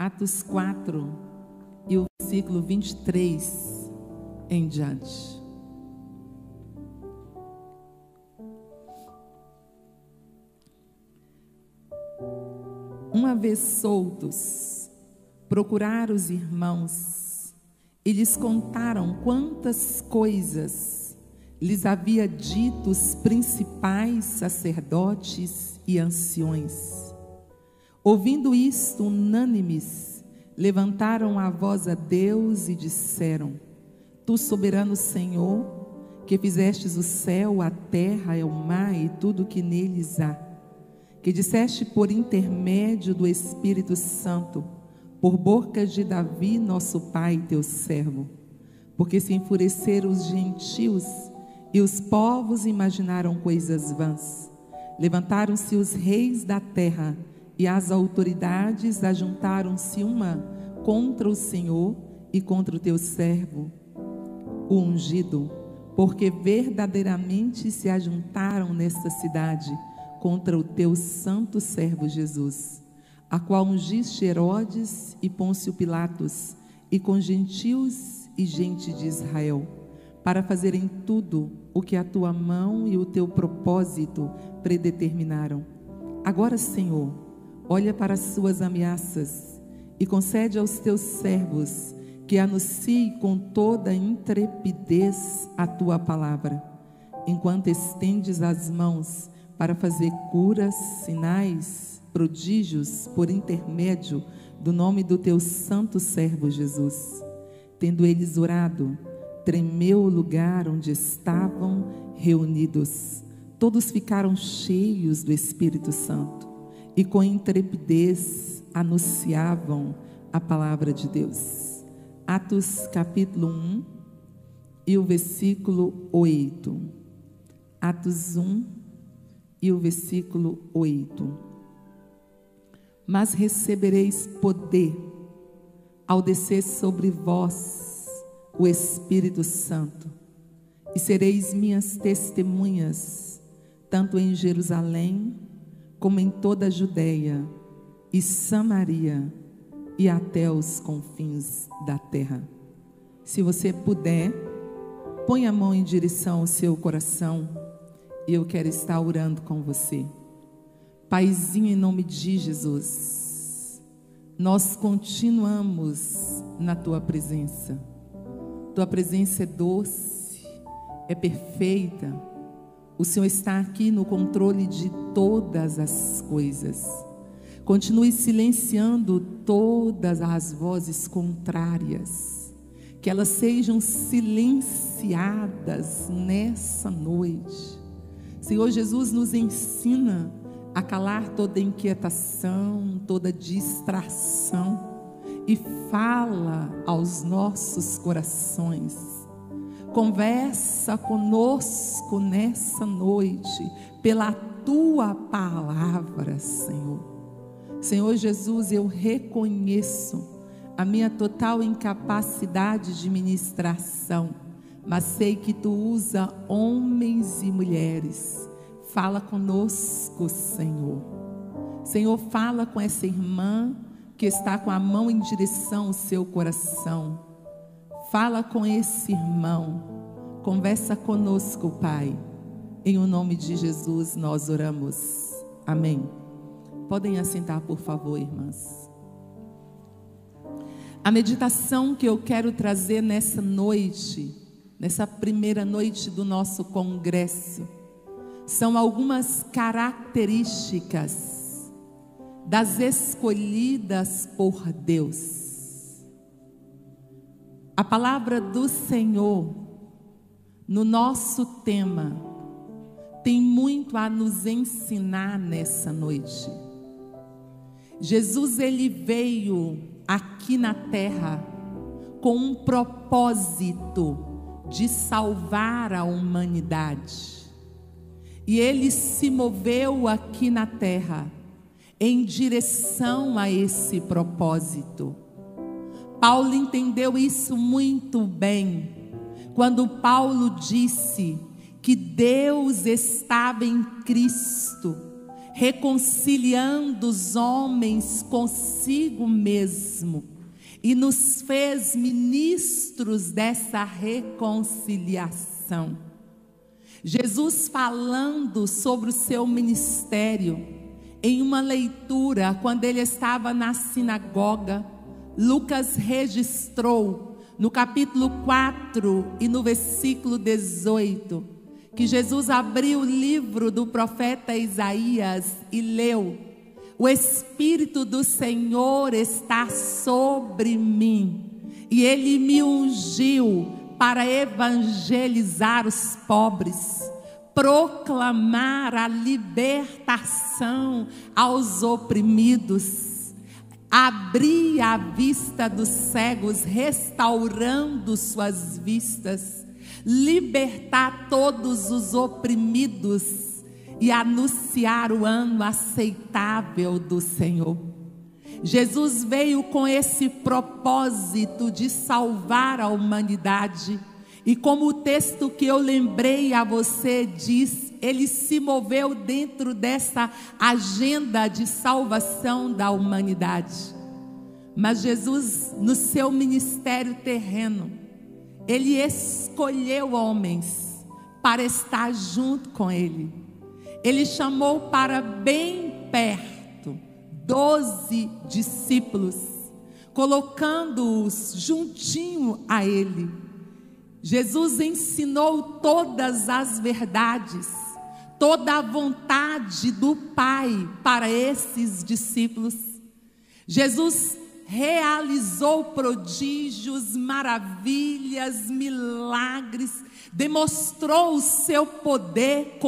Atos 4 e o versículo 23 em diante. Uma vez soltos, procuraram os irmãos e lhes contaram quantas coisas lhes havia dito os principais sacerdotes e anciões. Ouvindo isto, unânimes, levantaram a voz a Deus e disseram: Tu, soberano Senhor, que fizestes o céu, a terra e o mar e tudo o que neles há, que disseste por intermédio do Espírito Santo, por boca de Davi, nosso pai, teu servo, porque se enfureceram os gentios e os povos imaginaram coisas vãs. Levantaram-se os reis da terra e as autoridades ajuntaram-se uma contra o Senhor e contra o teu servo, o ungido, porque verdadeiramente se ajuntaram nesta cidade contra o teu santo servo Jesus, a qual ungiste Herodes e Pôncio Pilatos, e com gentios e gente de Israel, para fazerem tudo o que a tua mão e o teu propósito predeterminaram. Agora, Senhor, olha para as suas ameaças e concede aos teus servos que anunciem com toda intrepidez a tua palavra, enquanto estendes as mãos para fazer curas, sinais, prodígios por intermédio do nome do teu santo servo Jesus. Tendo eles orado, tremeu o lugar onde estavam reunidos. Todos ficaram cheios do Espírito Santo e com intrepidez anunciavam a palavra de Deus. Atos capítulo 1 e o versículo 8. Atos 1 e o versículo 8. Mas recebereis poder ao descer sobre vós o Espírito Santo, e sereis minhas testemunhas, tanto em Jerusalém, como em toda a Judeia e Samaria, e até os confins da terra. Se você puder, põe a mão em direção ao seu coração, e eu quero estar orando com você. Paizinho, em nome de Jesus, nós continuamos na tua presença. Tua presença é doce, é perfeita. O Senhor está aqui no controle de todas as coisas. Continue silenciando todas as vozes contrárias, que elas sejam silenciadas nessa noite. Senhor Jesus, nos ensina a calar toda inquietação, toda distração, e fala aos nossos corações. Conversa conosco nessa noite, pela tua palavra, Senhor. Senhor Jesus, eu reconheço a minha total incapacidade de ministração, mas sei que tu usa homens e mulheres. Fala conosco, Senhor. Senhor, fala com essa irmã que está com a mão em direção ao seu coração. Fala com esse irmão. Conversa conosco, Pai. Em o nome de Jesus nós oramos. Amém. Podem assentar, por favor, irmãs. A meditação que eu quero trazer nessa noite, nessa primeira noite do nosso congresso, são algumas características das escolhidas por Deus. A palavra do Senhor, no nosso tema, tem muito a nos ensinar nessa noite. Jesus, ele veio aqui na terra com um propósito de salvar a humanidade. E ele se moveu aqui na terra em direção a esse propósito. Paulo entendeu isso muito bem, quando Paulo disse que Deus estava em Cristo, reconciliando os homens consigo mesmo, e nos fez ministros dessa reconciliação. Jesus falando sobre o seu ministério, em uma leitura, quando ele estava na sinagoga, Lucas registrou, no capítulo 4 e no versículo 18, que Jesus abriu o livro do profeta Isaías e leu: o Espírito do Senhor está sobre mim, e Ele me ungiu para evangelizar os pobres, proclamar a libertação aos oprimidos, abrir a vista dos cegos, restaurando suas vistas, libertar todos os oprimidos e anunciar o ano aceitável do Senhor. Jesus veio com esse propósito de salvar a humanidade, e como o texto que eu lembrei a você diz, ele se moveu dentro dessa agenda de salvação da humanidade. Mas Jesus, no seu ministério terreno, ele escolheu homens para estar junto com ele. Ele chamou para bem perto 12 discípulos, colocando-os juntinho a ele. Jesus ensinou todas as verdades, toda a vontade do Pai para esses discípulos. Jesus realizou prodígios, maravilhas, milagres, demonstrou o seu poder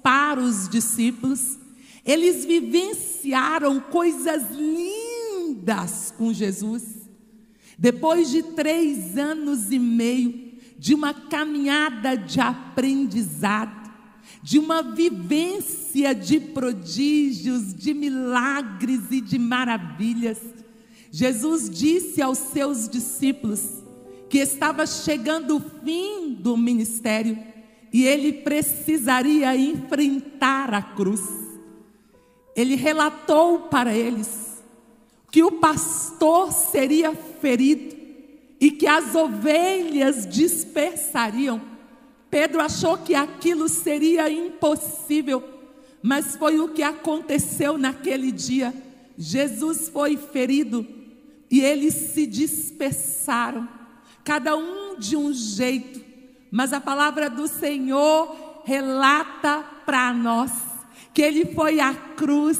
para os discípulos. Eles vivenciaram coisas lindas com Jesus. Depois de 3 anos e meio de uma caminhada de aprendizado, de uma vivência de prodígios, de milagres e de maravilhas, Jesus disse aos seus discípulos que estava chegando o fim do ministério e ele precisaria enfrentar a cruz. Ele relatou para eles que o pastor seria ferido e que as ovelhas dispersariam. Pedro achou que aquilo seria impossível, mas foi o que aconteceu naquele dia. Jesus foi ferido e eles se dispersaram, cada um de um jeito, mas a palavra do Senhor relata para nós que ele foi à cruz,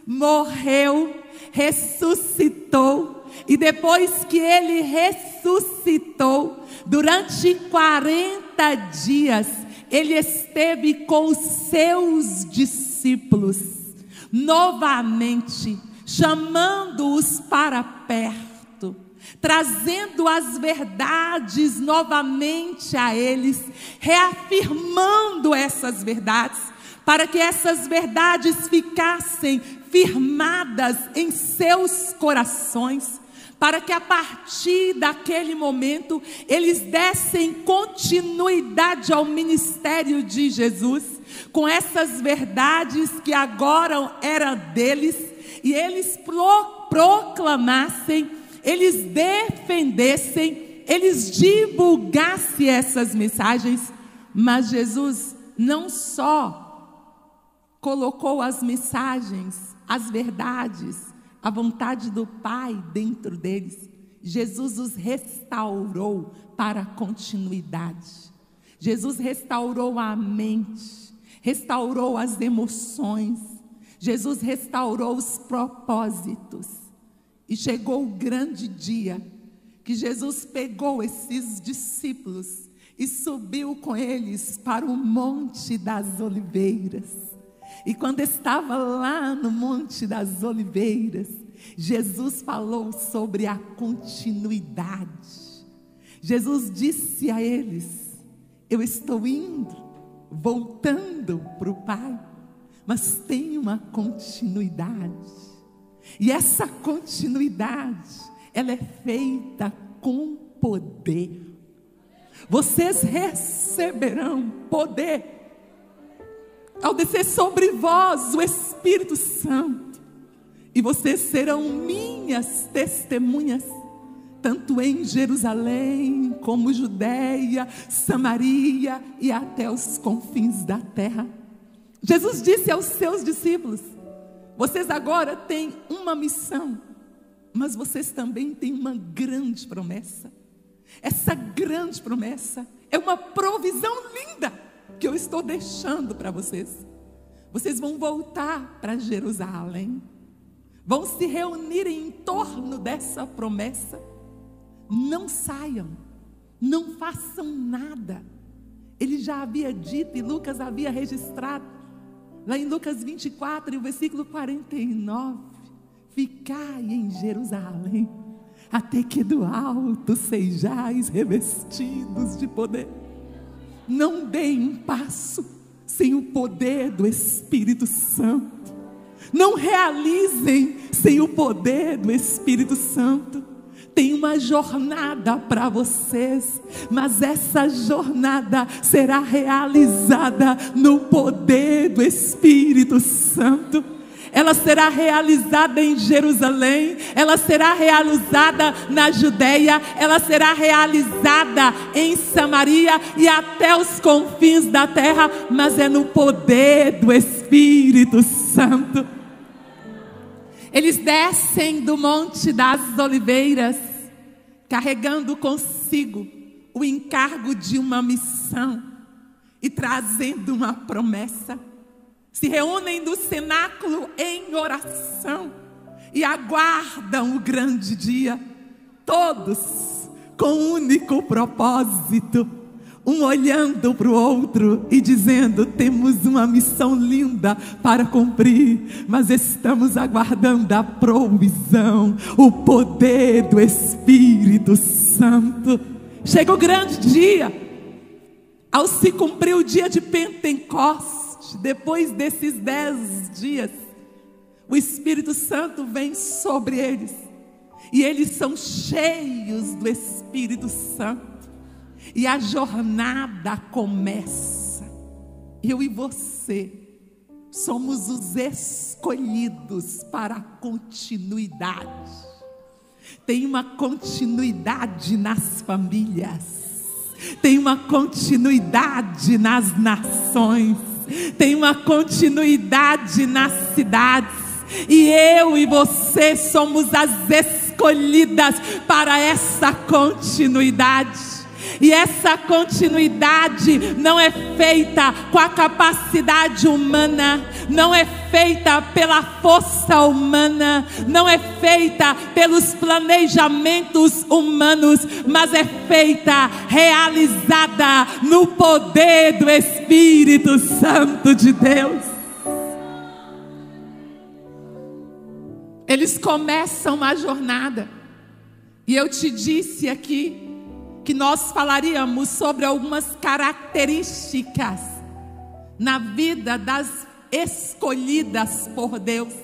morreu, ressuscitou, e depois que ele ressuscitou, durante 40 dias, ele esteve com os seus discípulos, novamente, chamando-os para perto, trazendo as verdades novamente a eles, reafirmando essas verdades, para que essas verdades ficassem firmadas em seus corações, para que a partir daquele momento eles dessem continuidade ao ministério de Jesus, com essas verdades que agora eram deles, e eles proclamassem, eles defendessem, eles divulgassem essas mensagens. Mas Jesus não só colocou as mensagens, as verdades, a vontade do Pai dentro deles, Jesus os restaurou para a continuidade. Jesus restaurou a mente, restaurou as emoções, Jesus restaurou os propósitos. E chegou o grande dia que Jesus pegou esses discípulos e subiu com eles para o Monte das Oliveiras. E quando estava lá no Monte das Oliveiras, Jesus falou sobre a continuidade. Jesus disse a eles: eu estou indo, voltando para o Pai, mas tem uma continuidade. E essa continuidade, ela é feita com poder. Vocês receberão poder ao descer sobre vós o Espírito Santo, e vocês serão minhas testemunhas, tanto em Jerusalém, como Judeia, Samaria e até os confins da terra. Jesus disse aos seus discípulos: vocês agora têm uma missão, mas vocês também têm uma grande promessa. Essa grande promessa é uma provisão linda que eu estou deixando para vocês. Vocês vão voltar para Jerusalém, vão se reunir em torno dessa promessa. Não saiam, não façam nada. Ele já havia dito, e Lucas havia registrado, lá em Lucas 24, e o versículo 49, ficai em Jerusalém, até que do alto sejais revestidos de poder. Não deem um passo sem o poder do Espírito Santo. Não realizem sem o poder do Espírito Santo. Tem uma jornada para vocês, mas essa jornada será realizada no poder do Espírito Santo. Ela será realizada em Jerusalém, ela será realizada na Judeia, ela será realizada em Samaria e até os confins da terra, mas é no poder do Espírito Santo. Eles descem do Monte das Oliveiras, carregando consigo o encargo de uma missão e trazendo uma promessa. Se reúnem no cenáculo em oração e aguardam o grande dia, todos com um único propósito, um olhando para o outro e dizendo: temos uma missão linda para cumprir, mas estamos aguardando a provisão, o poder do Espírito Santo. Chega o grande dia, ao se cumprir o dia de Pentecostes. Depois desses 10 dias, o Espírito Santo vem sobre eles, e eles são cheios do Espírito Santo, e a jornada começa. Eu e você somos os escolhidos para a continuidade. Tem uma continuidade nas famílias, tem uma continuidade nas nações, tem uma continuidade nas cidades, e eu e você somos as escolhidas para essa continuidade. E essa continuidade não é feita com a capacidade humana, não é feita pela força humana, não é feita pelos planejamentos humanos, mas é feita, realizada no poder do Espírito Santo de Deus. Eles começam a jornada, e eu te disse aqui que nós falaríamos sobre algumas características na vida das escolhidas por Deus.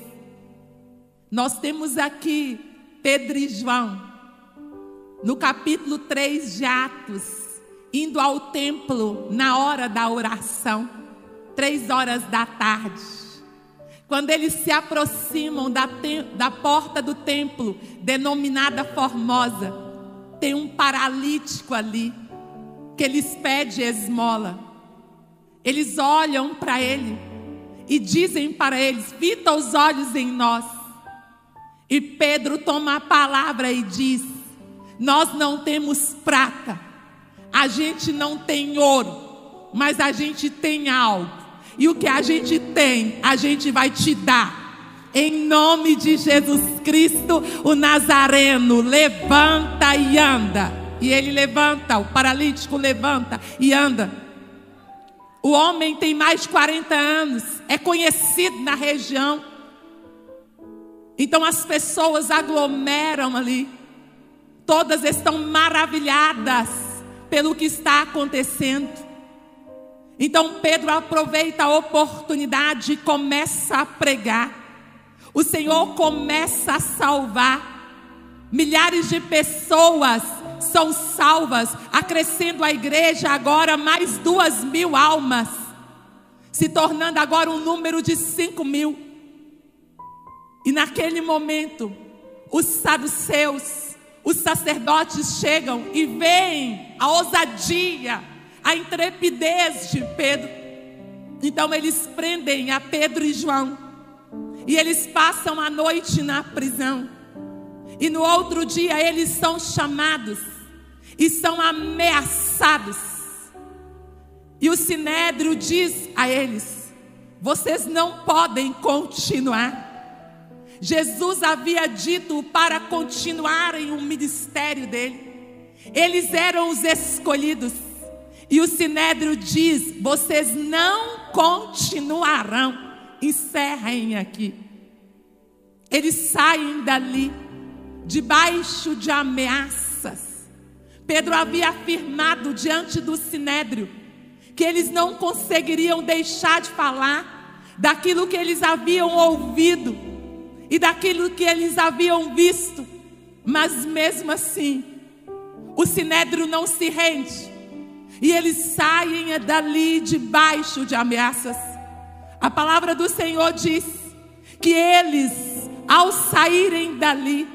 Nós temos aqui Pedro e João, no capítulo 3 de Atos, indo ao templo na hora da oração, 3 horas da tarde. Quando eles se aproximam da porta do templo, denominada Formosa, tem um paralítico ali, que eles pedem esmola. Eles olham para ele e dizem para eles: fita os olhos em nós. E Pedro toma a palavra e diz: nós não temos prata, a gente não tem ouro, mas a gente tem algo, e o que a gente tem, a gente vai te dar. Em nome de Jesus Cristo, o Nazareno levanta e anda. E ele levanta, o paralítico levanta e anda. O homem tem mais de 40 anos, é conhecido na região. Então as pessoas aglomeram ali. Todas estão maravilhadas pelo que está acontecendo. Então Pedro aproveita a oportunidade e começa a pregar. O Senhor começa a salvar. Milhares de pessoas são salvas, acrescendo à igreja agora mais 2.000 almas. se tornando agora um número de 5.000. E naquele momento, os saduceus, os sacerdotes chegam e veem a ousadia, a intrepidez de Pedro. Então eles prendem a Pedro e João, e eles passam a noite na prisão. E no outro dia eles são chamados e são ameaçados. E o Sinédrio diz a eles: vocês não podem continuar. Jesus havia dito para continuarem o ministério dele. Eles eram os escolhidos. E o Sinédrio diz: vocês não continuarão. Encerrem aqui. Eles saem dali debaixo de ameaças. Pedro havia afirmado diante do Sinédrio que eles não conseguiriam deixar de falar daquilo que eles haviam ouvido e daquilo que eles haviam visto. Mas mesmo assim, o Sinédrio não se rende. E eles saem dali debaixo de ameaças. A palavra do Senhor diz que eles, ao saírem dali,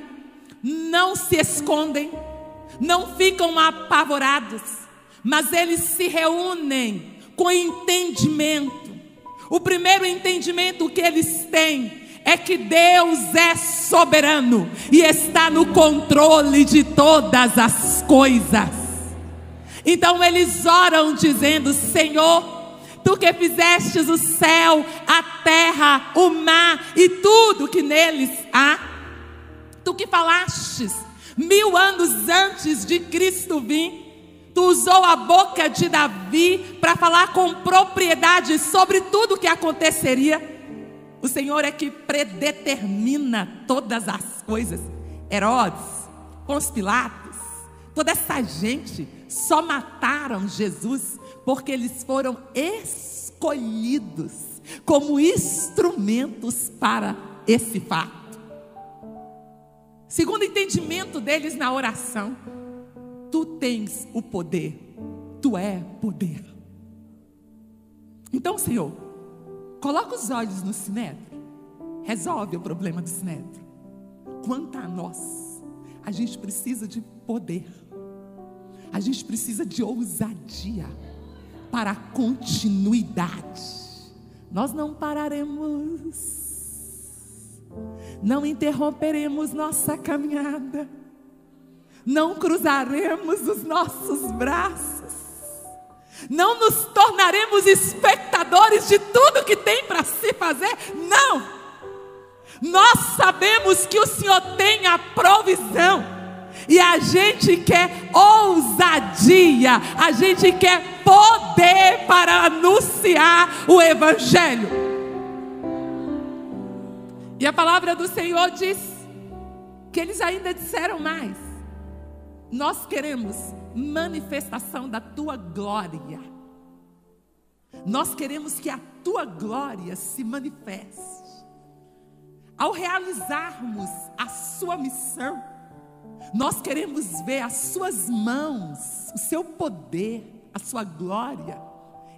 não se escondem, não ficam apavorados, mas eles se reúnem com entendimento. O primeiro entendimento que eles têm é que Deus é soberano e está no controle de todas as coisas. Então eles oram dizendo: Senhor, Tu que fizestes o céu, a terra, o mar e tudo que neles há, Tu que falastes 1000 anos antes de Cristo vir, Tu usou a boca de Davi para falar com propriedade sobre tudo o que aconteceria. O Senhor é que predetermina todas as coisas. Herodes, Pôncio Pilatos, toda essa gente só mataram Jesus porque eles foram escolhidos como instrumentos para esse fato. Segundo o entendimento deles na oração, Tu tens o poder, Tu é poder. Então, Senhor, coloca os olhos no Sinédrio, resolve o problema do Sinédrio. Quanto a nós, a gente precisa de poder, a gente precisa de ousadia para a continuidade. Nós não pararemos, não interromperemos nossa caminhada, não cruzaremos os nossos braços, não nos tornaremos espectadores de tudo que tem para se fazer. Não! Nós sabemos que o Senhor tem a provisão. E a gente quer ousadia, a gente quer poder para anunciar o Evangelho. E a palavra do Senhor diz que eles ainda disseram mais: nós queremos manifestação da Tua glória. Nós queremos que a Tua glória se manifeste. Ao realizarmos a Sua missão, nós queremos ver as Suas mãos, o Seu poder, a Sua glória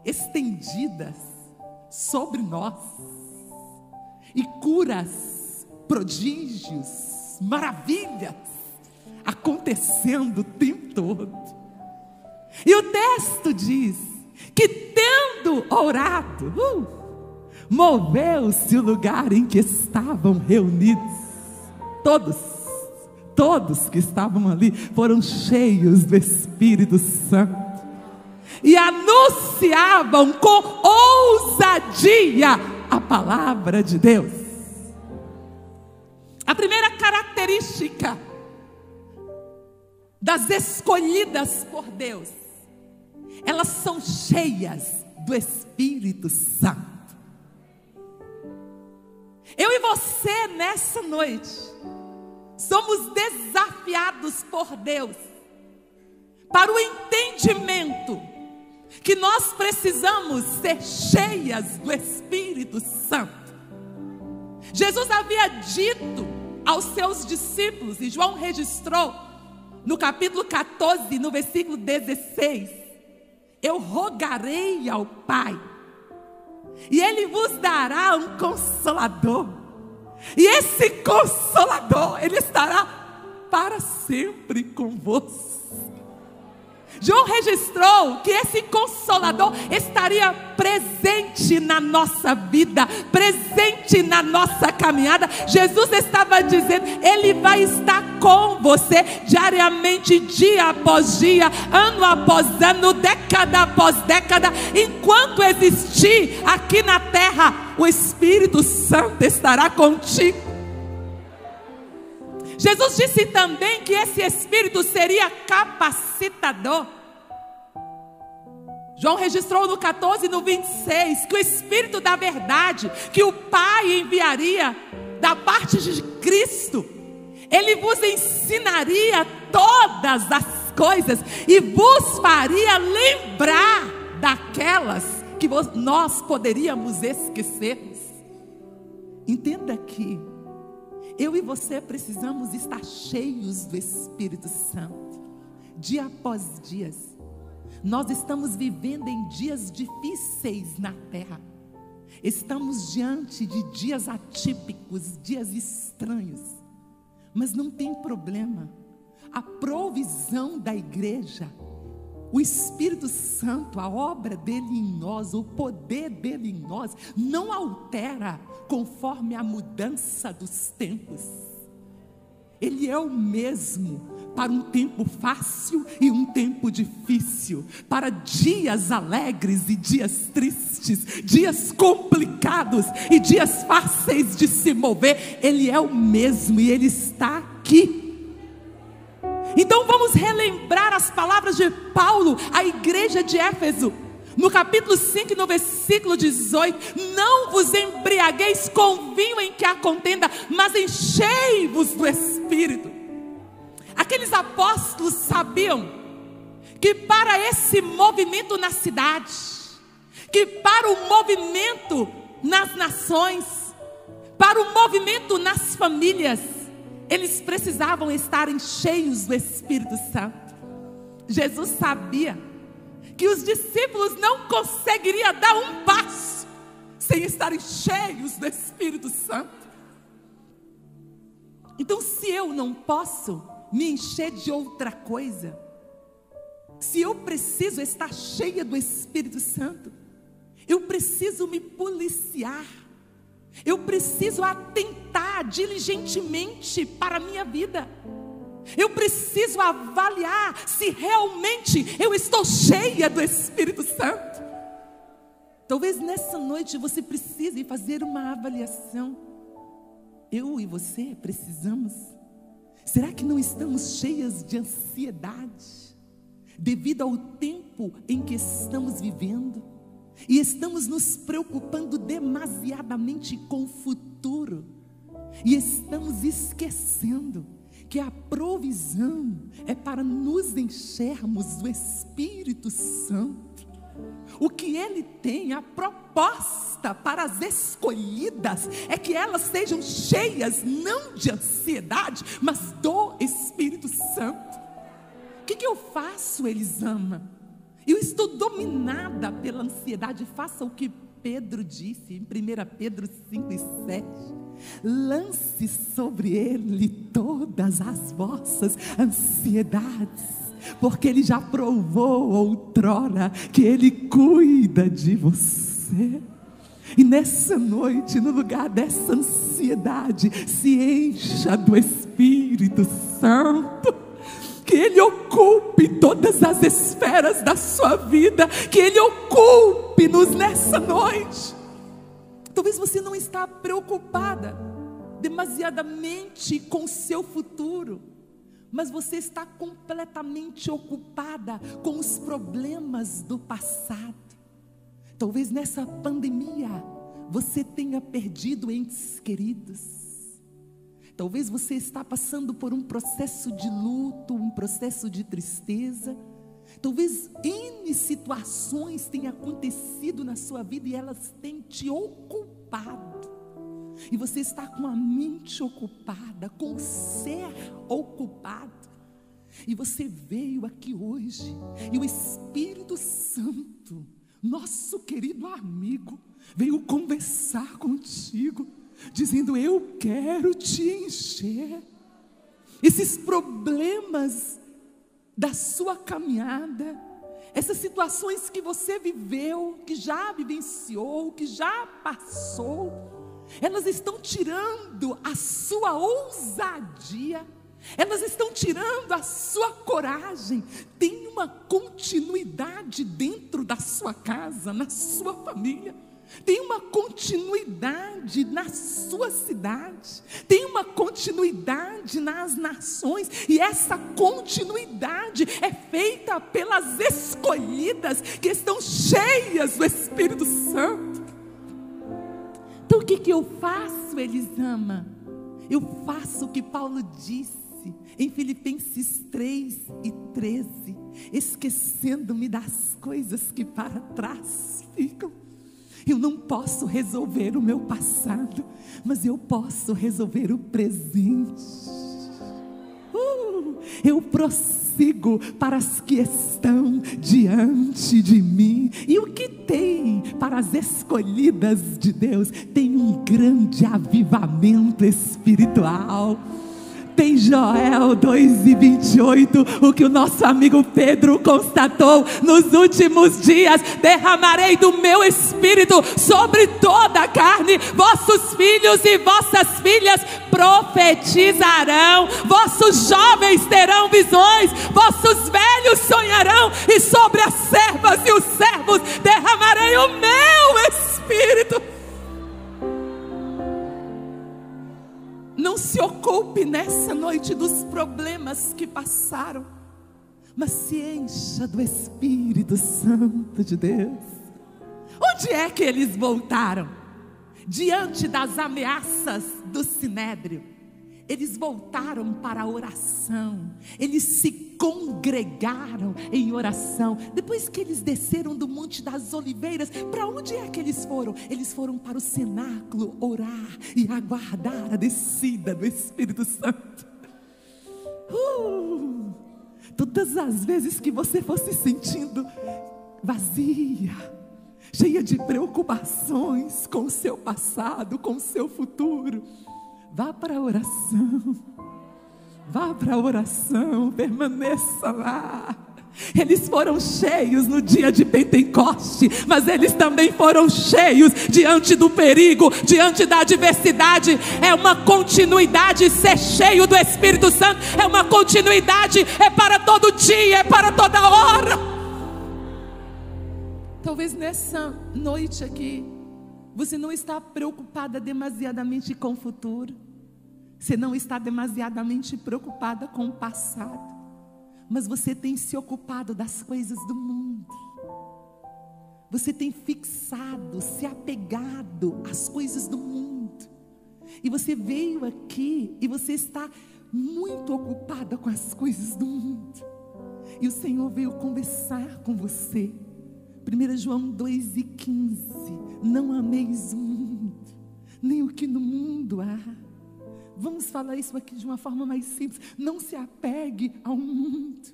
estendidas sobre nós. E curas, prodígios, maravilhas acontecendo o tempo todo. E o texto diz que, tendo orado, moveu-se o lugar em que estavam reunidos. Todos que estavam ali foram cheios do Espírito Santo e anunciavam com ousadia a palavra de Deus. A primeira característica das escolhidas por Deus, elas são cheias do Espírito Santo. Eu e você nessa noite somos desafiados por Deus para o entendimento que nós precisamos ser cheias do Espírito Santo. Jesus havia dito aos seus discípulos, e João registrou no capítulo 14, no versículo 16: eu rogarei ao Pai, e Ele vos dará um Consolador. E esse Consolador, Ele estará para sempre convosco. João registrou que esse Consolador estaria presente na nossa vida, presente na nossa caminhada. Jesus estava dizendo, Ele vai estar com você diariamente, dia após dia, ano após ano, década após década. Enquanto existir aqui na terra, o Espírito Santo estará contigo. Jesus disse também que esse Espírito seria capacitador. João registrou no 14 e no 26 que o Espírito da verdade, que o Pai enviaria da parte de Cristo, Ele vos ensinaria todas as coisas e vos faria lembrar daquelas que nós poderíamos esquecer. Entenda que eu e você precisamos estar cheios do Espírito Santo, dia após dia. Nós estamos vivendo em dias difíceis na terra. Estamos diante de dias atípicos, dias estranhos. Mas não tem problema. A provisão da igreja, o Espírito Santo, a obra dele em nós, o poder dele em nós, não altera conforme a mudança dos tempos. Ele é o mesmo para um tempo fácil e um tempo difícil, para dias alegres e dias tristes, dias complicados e dias fáceis de se mover. Ele é o mesmo e Ele está aqui. Então vamos relembrar as palavras de Paulo à igreja de Éfeso, no capítulo 5, no versículo 18: não vos embriagueis com vinho em que há contenda, mas enchei-vos do Espírito. Aqueles apóstolos sabiam que para esse movimento na cidade, que para o movimento nas nações, para o movimento nas famílias, eles precisavam estar cheios do Espírito Santo. Jesus sabia que os discípulos não conseguiriam dar um passo sem estarem cheios do Espírito Santo. Então, se eu não posso me encher de outra coisa, se eu preciso estar cheia do Espírito Santo, eu preciso me policiar, eu preciso atentar diligentemente para a minha vida. Eu preciso avaliar se realmente eu estou cheia do Espírito Santo. Talvez nessa noite você precise fazer uma avaliação. Eu e você precisamos. Será que não estamos cheias de ansiedade devido ao tempo em que estamos vivendo? E estamos nos preocupando demasiadamente com o futuro. E estamos esquecendo que a provisão é para nos enchermos do Espírito Santo. O que Ele tem, a proposta para as escolhidas, é que elas sejam cheias não de ansiedade, mas do Espírito Santo. O que eu faço, Elisama? Eu estou dominada pela ansiedade. Faça o que Pedro disse em 1 Pedro 5 e 7. Lance sobre ele todas as vossas ansiedades, porque ele já provou outrora que ele cuida de você. E nessa noite, no lugar dessa ansiedade, se encha do Espírito Santo. Que Ele ocupe todas as esferas da sua vida, que Ele ocupe-nos nessa noite. Talvez você não está preocupada demasiadamente com o seu futuro, mas você está completamente ocupada com os problemas do passado. Talvez nessa pandemia você tenha perdido entes queridos. Talvez você está passando por um processo de luto, um processo de tristeza. Talvez N situações tenham acontecido na sua vida e elas têm te ocupado. E você está com a mente ocupada, com o ser ocupado. E você veio aqui hoje e o Espírito Santo, nosso querido amigo, veio conversar contigo, dizendo: eu quero te encher. Esses problemas da sua caminhada, essas situações que você viveu, que já vivenciou, que já passou, elas estão tirando a sua ousadia, elas estão tirando a sua coragem. Tem uma continuidade dentro da sua casa, na sua família. Tem uma continuidade na sua cidade, tem uma continuidade nas nações, e essa continuidade é feita pelas escolhidas que estão cheias do Espírito Santo. Então o que eu faço, Elisama? Eu faço o que Paulo disse em Filipenses 3:13: esquecendo-me das coisas que para trás ficam. Eu não posso resolver o meu passado, mas eu posso resolver o presente. Eu prossigo para as que estão diante de mim. E o que tem para as escolhidas de Deus? Tem um grande avivamento espiritual. Tem Joel 2:28, o que o nosso amigo Pedro constatou: nos últimos dias derramarei do meu espírito sobre toda a carne, vossos filhos e vossas filhas profetizarão, vossos jovens terão visões, vossos velhos sonharão, e sobre as servas e os servos derramarei o meu espírito. Não se ocupe nessa noite dos problemas que passaram, mas se encha do Espírito Santo de Deus. Onde é que eles voltaram? Diante das ameaças do Sinédrio, eles voltaram para a oração. Eles se congregaram em oração. Depois que eles desceram do Monte das Oliveiras, para onde é que eles foram? Eles foram para o cenáculo orar e aguardar a descida do Espírito Santo. Todas as vezes que você for se sentindo vazia, cheia de preocupações com o seu passado, com o seu futuro, vá para a oração. Vá para a oração, permaneça lá. Eles foram cheios no dia de Pentecoste, mas eles também foram cheios diante do perigo, diante da adversidade. É uma continuidade, ser cheio do Espírito Santo é uma continuidade, é para todo dia, é para toda hora. Talvez nessa noite aqui você não está preocupada demasiadamente com o futuro, você não está demasiadamente preocupada com o passado, mas você tem se ocupado das coisas do mundo. Você tem fixado, se apegado às coisas do mundo. E você veio aqui e você está muito ocupada com as coisas do mundo. E o Senhor veio conversar com você. 1 João 2:15: não ameis o mundo, nem o que no mundo há. Vamos falar isso aqui de uma forma mais simples. Não se apegue ao mundo,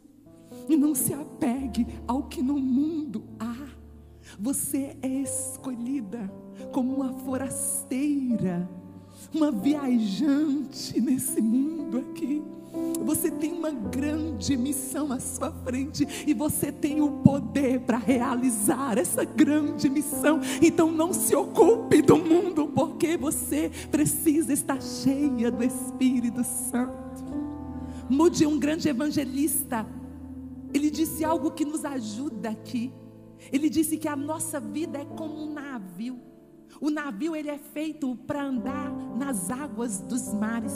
e não se apegue ao que no mundo há. Você é escolhida como uma forasteira, uma viajante nesse mundo aqui. Você tem uma grande missão à sua frente, e você tem o poder para realizar essa grande missão. Então não se ocupe do mundo, porque você precisa estar cheia do Espírito Santo. Moody, um grande evangelista, ele disse algo que nos ajuda aqui. Ele disse que a nossa vida é como um navio. O navio, ele é feito para andar nas águas dos mares.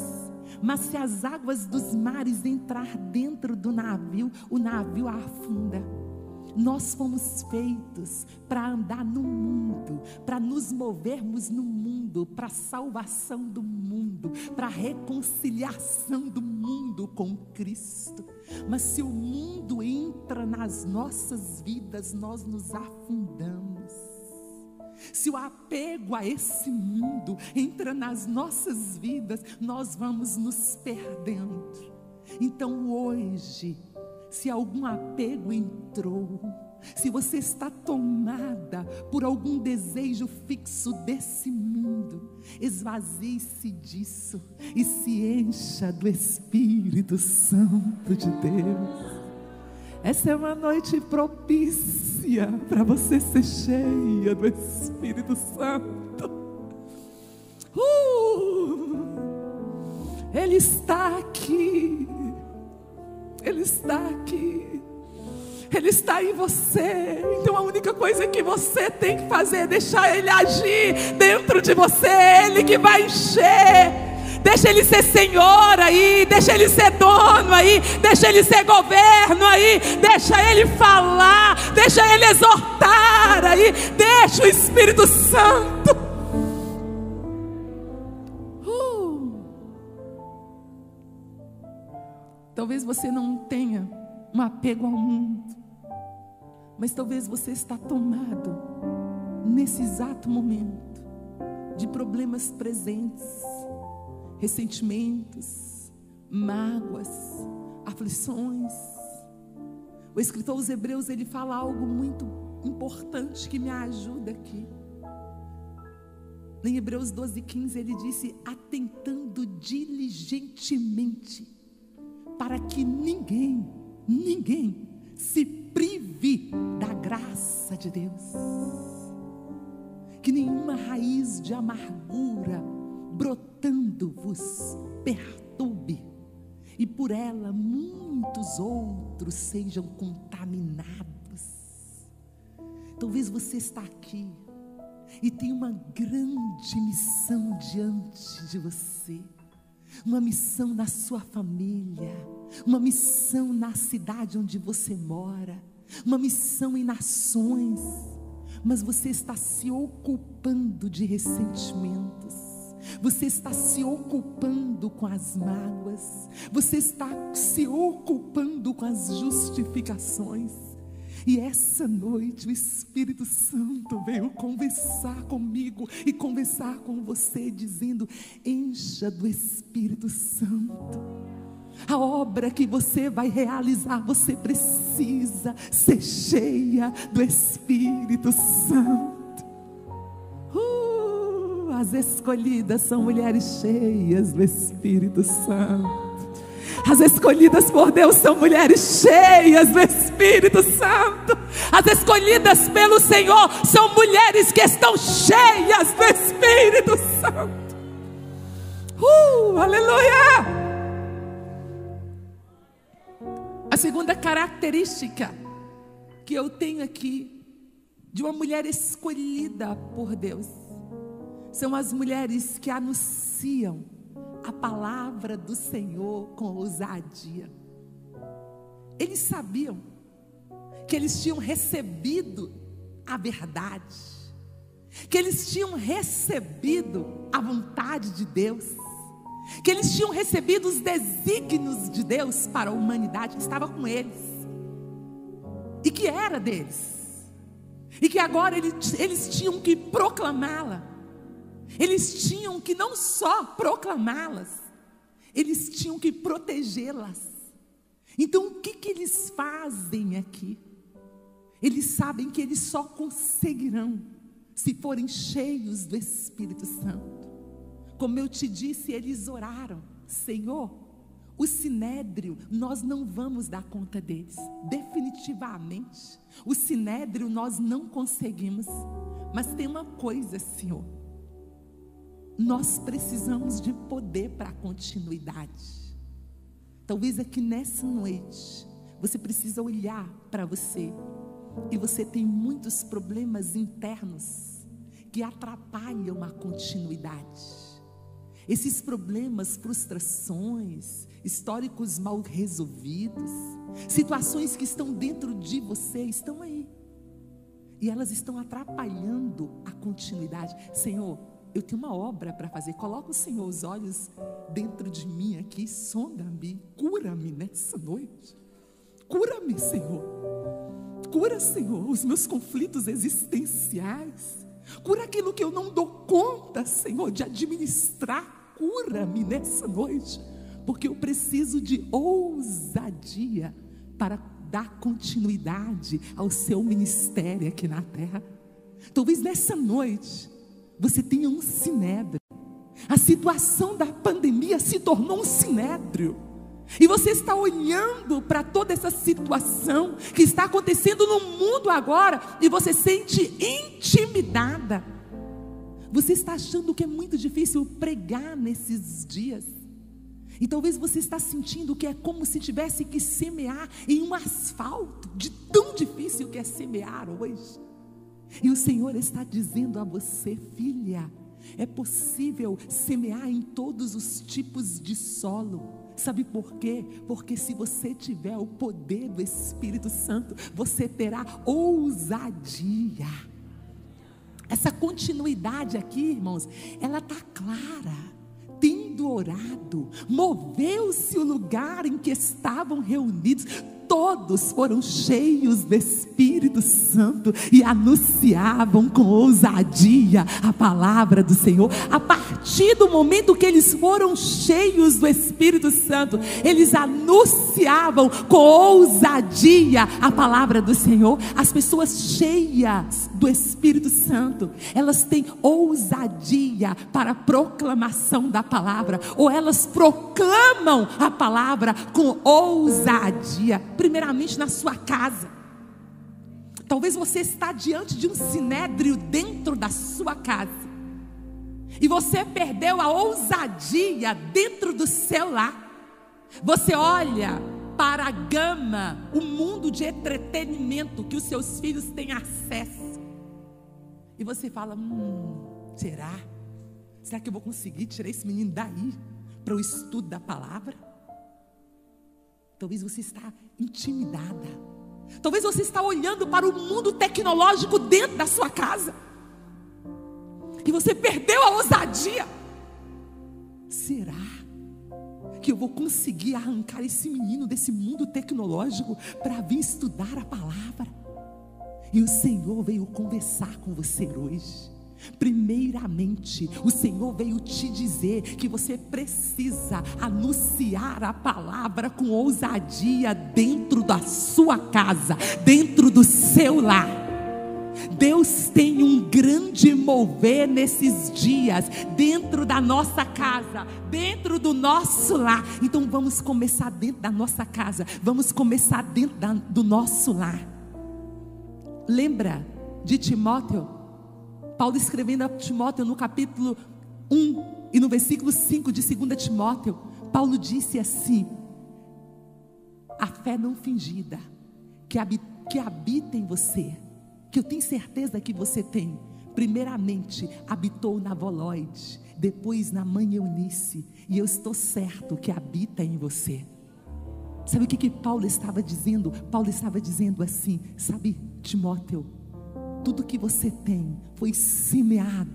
Mas se as águas dos mares entrar dentro do navio, o navio afunda. Nós fomos feitos para andar no mundo, para nos movermos no mundo, para a salvação do mundo, para a reconciliação do mundo com Cristo. Mas se o mundo entra nas nossas vidas, nós nos afundamos. Se o apego a esse mundo entra nas nossas vidas, nós vamos nos perdendo. Então hoje, se algum apego entrou, Se você está tomada por algum desejo fixo desse mundo, esvazie-se disso e se encha do Espírito Santo de Deus. Essa é uma noite propícia para você ser cheia do Espírito Santo. Ele está aqui. Ele está aqui. Ele está em você. Então a única coisa que você tem que fazer é deixar Ele agir dentro de você. É Ele que vai encher. Deixa Ele ser Senhor aí, deixa Ele ser dono aí, deixa Ele ser governo aí, deixa Ele falar, deixa Ele exortar aí, deixa o Espírito Santo. Talvez você não tenha um apego ao mundo, mas talvez você está tomado nesse exato momento de problemas presentes, ressentimentos, mágoas, aflições. O escritor aos Hebreus, ele fala algo muito importante que me ajuda aqui. Em Hebreus 12:15 ele disse: atentando diligentemente para que ninguém se prive da graça de Deus, que nenhuma raiz de amargura brotando-vos perturbe, e por ela muitos outros sejam contaminados. Talvez você está aqui e tem uma grande missão diante de você, uma missão na sua família, uma missão na cidade onde você mora, uma missão em nações, mas você está se ocupando de ressentimentos, você está se ocupando com as mágoas, você está se ocupando com as justificações. E essa noite o Espírito Santo veio conversar comigo e conversar com você, dizendo: encha do Espírito Santo. A obra que você vai realizar, você precisa ser cheia do Espírito Santo. As escolhidas são mulheres cheias do Espírito Santo. As escolhidas por Deus são mulheres cheias do Espírito Santo. As escolhidas pelo Senhor são mulheres que estão cheias do Espírito Santo. Aleluia! A segunda característica que eu tenho aqui de uma mulher escolhida por Deus são as mulheres que anunciam a palavra do Senhor com ousadia. Eles sabiam que eles tinham recebido a verdade, que eles tinham recebido a vontade de Deus, que eles tinham recebido os desígnios de Deus para a humanidade que estava com eles e que era deles, e que agora eles tinham que proclamá-la. Eles tinham que não só proclamá-las, eles tinham que protegê-las. Então o que eles fazem aqui? Eles sabem que eles só conseguirão se forem cheios do Espírito Santo. Como eu te disse, eles oraram: Senhor, o sinédrio nós não vamos dar conta deles, definitivamente. O sinédrio nós não conseguimos. Mas tem uma coisa, Senhor, nós precisamos de poder para a continuidade. Talvez aqui nessa noite você precisa olhar para você, e você tem muitos problemas internos que atrapalham a continuidade. Esses problemas, frustrações, históricos mal resolvidos, situações que estão dentro de você, estão aí, e elas estão atrapalhando a continuidade. Senhor, eu tenho uma obra para fazer. Coloca o Senhor os olhos dentro de mim aqui, sonda-me, cura-me nessa noite. Cura-me, Senhor. Cura, Senhor, os meus conflitos existenciais. Cura aquilo que eu não dou conta, Senhor, de administrar. Cura-me nessa noite, porque eu preciso de ousadia para dar continuidade ao seu ministério aqui na terra. Talvez nessa noite você tenha um sinédrio. A situação da pandemia se tornou um sinédrio. E você está olhando para toda essa situação que está acontecendo no mundo agora, e você sente intimidada. Você está achando que é muito difícil pregar nesses dias. E talvez você está sentindo que é como se tivesse que semear em um asfalto, de tão difícil que é semear hoje. E o Senhor está dizendo a você: filha, é possível semear em todos os tipos de solo. Sabe por quê? Porque se você tiver o poder do Espírito Santo, você terá ousadia. Essa continuidade aqui, irmãos, ela está clara. Tendo orado, moveu-se o lugar em que estavam reunidos. Todos foram cheios do Espírito Santo e anunciavam com ousadia a palavra do Senhor. A partir do momento que eles foram cheios do Espírito Santo, eles anunciavam com ousadia a palavra do Senhor. As pessoas cheias do Espírito Santo, elas têm ousadia para a proclamação da palavra, ou elas proclamam a palavra com ousadia. Primeiramente na sua casa. Talvez você está diante de um sinédrio dentro da sua casa, e você perdeu a ousadia dentro do seu lar. Você olha para a gama, o mundo de entretenimento que os seus filhos têm acesso, e você fala: será? Será que eu vou conseguir tirar esse menino daí para o estudo da palavra? Talvez você está intimidada. Talvez você está olhando para o mundo tecnológico dentro da sua casa, e você perdeu a ousadia. Será que eu vou conseguir arrancar esse menino desse mundo tecnológico para vir estudar a palavra? E o Senhor veio conversar com você hoje. Primeiramente, o Senhor veio te dizer que você precisa anunciar a palavra com ousadia dentro da sua casa, dentro do seu lar. Deus tem um grande mover nesses dias, dentro da nossa casa, dentro do nosso lar. Então vamos começar dentro da nossa casa, vamos começar dentro do nosso lar. Lembra de Timóteo? Paulo escrevendo a Timóteo no capítulo 1 e no versículo 5 de 2 Timóteo, Paulo disse assim: a fé não fingida que habita em você, que eu tenho certeza que você tem, primeiramente habitou na avó Loide, depois na mãe Eunice, e eu estou certo que habita em você. Sabe o que Paulo estava dizendo? Paulo estava dizendo assim: sabe, Timóteo, tudo que você tem foi semeado,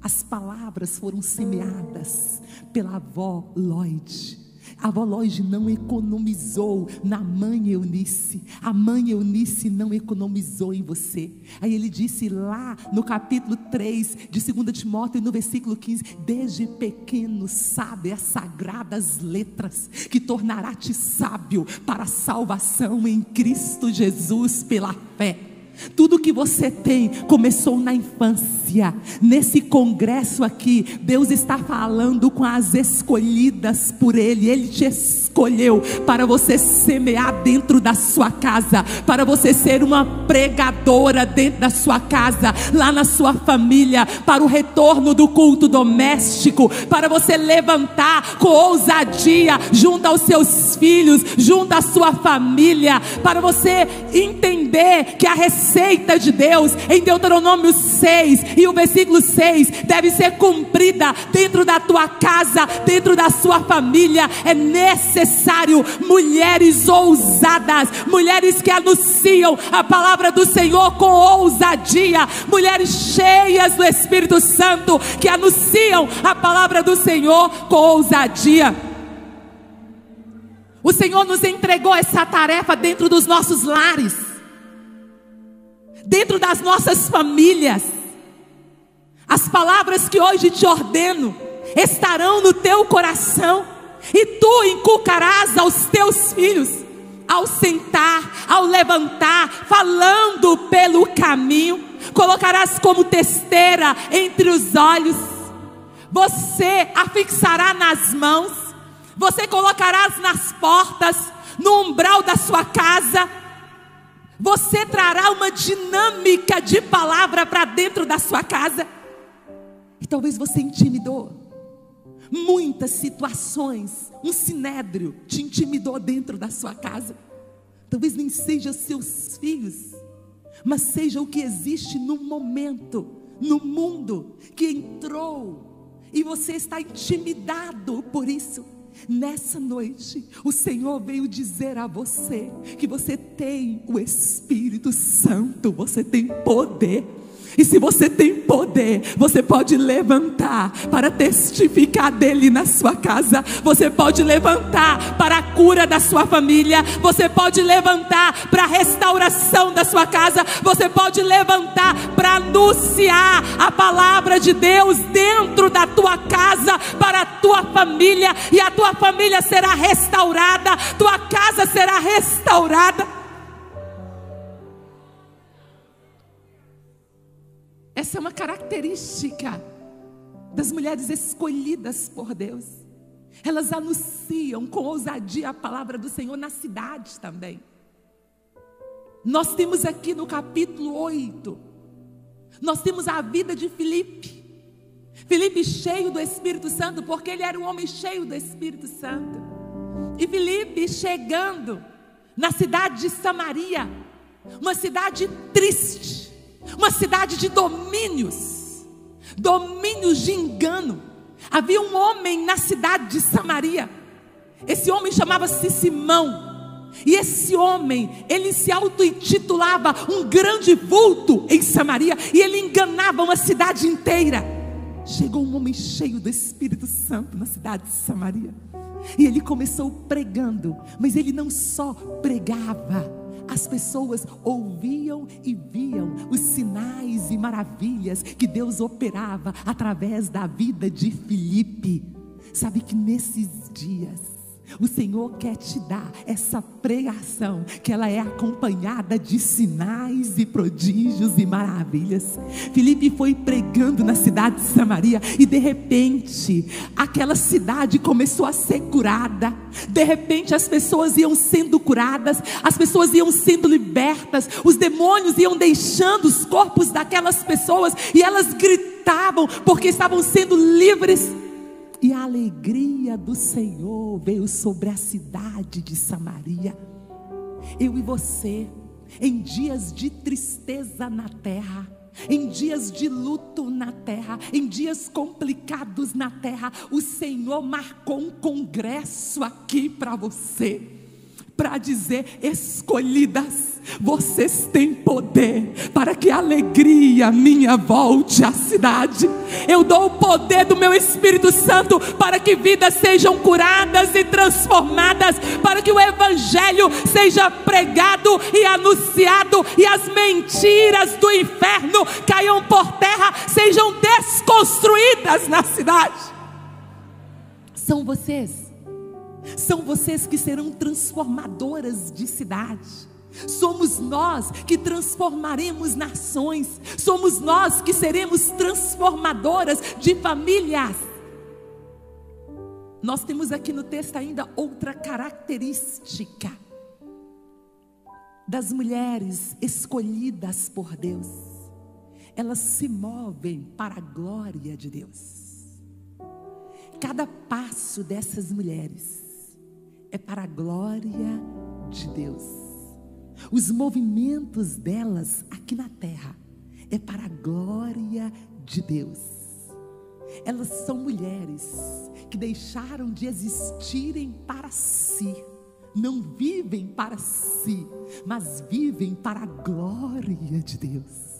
as palavras foram semeadas pela avó Loide. A avó Loide não economizou na mãe Eunice, a mãe Eunice não economizou em você. Aí ele disse lá no capítulo 3 de 2 Timóteo, no versículo 15: desde pequeno sabe as sagradas letras, que tornará-te sábio para a salvação em Cristo Jesus pela fé. Tudo que você tem começou na infância. Nesse congresso aqui, Deus está falando com as escolhidas por Ele. Ele te escolheu para você semear dentro da sua casa, para você ser uma pregadora dentro da sua casa, lá na sua família, para o retorno do culto doméstico, para você levantar com ousadia junto aos seus filhos, junto à sua família, para você entender que a receita de Deus em Deuteronômio 6 e o versículo 6 deve ser cumprida dentro da tua casa, dentro da sua família. É necessário mulheres ousadas, mulheres que anunciam a palavra do Senhor com ousadia, mulheres cheias do Espírito Santo que anunciam a palavra do Senhor com ousadia. O Senhor nos entregou essa tarefa dentro dos nossos lares, dentro das nossas famílias. As palavras que hoje te ordeno estarão no teu coração, e tu inculcarás aos teus filhos ao sentar, ao levantar, falando pelo caminho. Colocarás como testeira entre os olhos. Você a fixará nas mãos. Você colocarás nas portas, no umbral da sua casa. Você trará uma dinâmica de palavra para dentro da sua casa. E talvez você intimidou muitas situações. Um sinédrio te intimidou dentro da sua casa. Talvez nem seja seus filhos, mas seja o que existe no momento, no mundo, que entrou, e você está intimidado por isso. Nessa noite, o Senhor veio dizer a você que você tem o Espírito Santo, você tem poder. E se você tem poder, você pode levantar para testificar dele na sua casa. Você pode levantar para a cura da sua família. Você pode levantar para a restauração da sua casa. Você pode levantar para anunciar a palavra de Deus dentro da tua casa, para a tua família. E a tua família será restaurada, tua casa será restaurada. Essa é uma característica das mulheres escolhidas por Deus. Elas anunciam com ousadia a palavra do Senhor nas cidades também. Nós temos aqui no capítulo 8, nós temos a vida de Filipe. Filipe cheio do Espírito Santo, porque ele era um homem cheio do Espírito Santo. E Filipe chegando na cidade de Samaria, uma cidade triste, uma cidade de domínios de engano. Havia um homem na cidade de Samaria. Esse homem chamava-se Simão. E esse homem, ele se auto-intitulava um grande vulto em Samaria. E ele enganava uma cidade inteira. Chegou um homem cheio do Espírito Santo na cidade de Samaria. E ele começou pregando. Mas ele não só pregava, as pessoas ouviam e viam os sinais e maravilhas que Deus operava através da vida de Filipe. Sabe que nesses dias o Senhor quer te dar essa pregação, que ela é acompanhada de sinais e prodígios e maravilhas. Filipe foi pregando na cidade de Samaria e de repente aquela cidade começou a ser curada. De repente as pessoas iam sendo curadas, as pessoas iam sendo libertas, os demônios iam deixando os corpos daquelas pessoas e elas gritavam porque estavam sendo livres. E a alegria do Senhor veio sobre a cidade de Samaria. Eu e você, em dias de tristeza na terra, em dias de luto na terra, em dias complicados na terra, o Senhor marcou um congresso aqui para você, para dizer: escolhidas, vocês têm poder para que a alegria minha volte à cidade. Eu dou o poder do meu Espírito Santo para que vidas sejam curadas e transformadas, para que o Evangelho seja pregado e anunciado, e as mentiras do inferno caiam por terra, sejam desconstruídas na cidade. São vocês que serão transformadoras de cidade. Somos nós que transformaremos nações. Somos nós que seremos transformadoras de famílias. Nós temos aqui no texto ainda outra característica das mulheres escolhidas por Deus. Elas se movem para a glória de Deus. Cada passo dessas mulheres é para a glória de Deus. Os movimentos delas aqui na terra é para a glória de Deus. Elas são mulheres que deixaram de existirem para si. Não vivem para si, mas vivem para a glória de Deus.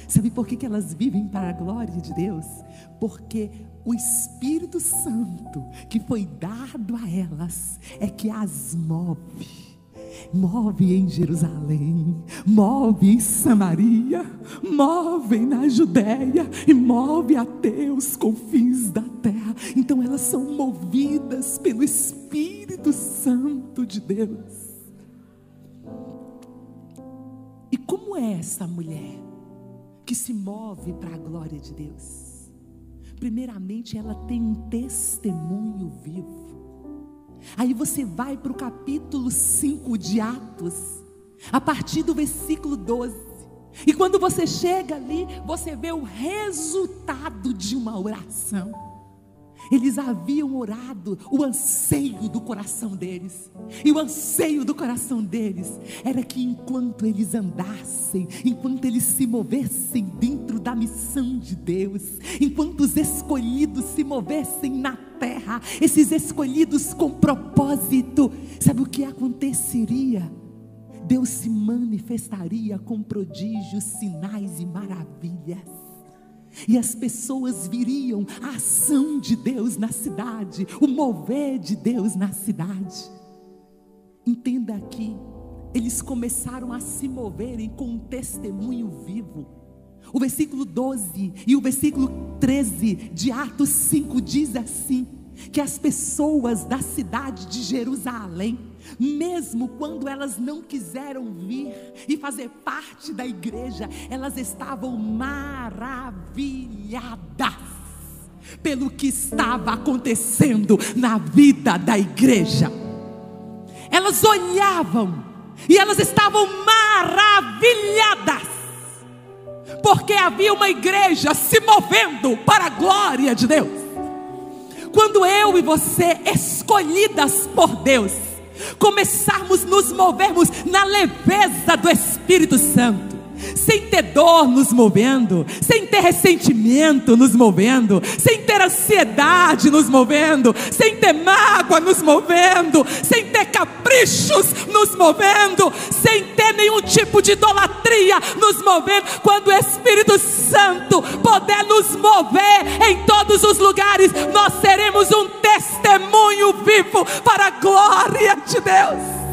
Sabe por que elas vivem para a glória de Deus? Porque o Espírito Santo que foi dado a elas é que as move. Move em Jerusalém, move em Samaria, move na Judéia e move até os confins da terra. Então elas são movidas pelo Espírito Santo de Deus. E como é essa mulher que se move para a glória de Deus? Primeiramente, ela tem um testemunho vivo. Aí você vai para o capítulo 5 de Atos, a partir do versículo 12. E quando você chega ali, você vê o resultado de uma oração. Eles haviam orado, o anseio do coração deles. E o anseio do coração deles era que enquanto eles andassem, enquanto eles se movessem dentro da missão de Deus, enquanto os escolhidos se movessem na terra, esses escolhidos com propósito, sabe o que aconteceria? Deus se manifestaria com prodígios, sinais e maravilhas. E as pessoas viriam a ação de Deus na cidade, o mover de Deus na cidade. Entenda aqui, eles começaram a se moverem com um testemunho vivo. O versículo 12 e o versículo 13 de Atos 5 diz assim, que as pessoas da cidade de Jerusalém, mesmo quando elas não quiseram vir e fazer parte da igreja, elas estavam maravilhadas pelo que estava acontecendo na vida da igreja. Elas olhavam e elas estavam maravilhadas, porque havia uma igreja se movendo para a glória de Deus. Quando eu e você, escolhidas por Deus, começarmos a nos movermos na leveza do Espírito Santo, sem ter dor nos movendo, sem ter ressentimento nos movendo, sem ter ansiedade nos movendo, sem ter mágoa nos movendo, sem ter caprichos nos movendo, sem ter nenhum tipo de idolatria nos movendo, quando o Espírito Santo puder nos mover em todos os lugares, nós seremos um testemunho vivo para a glória de Deus.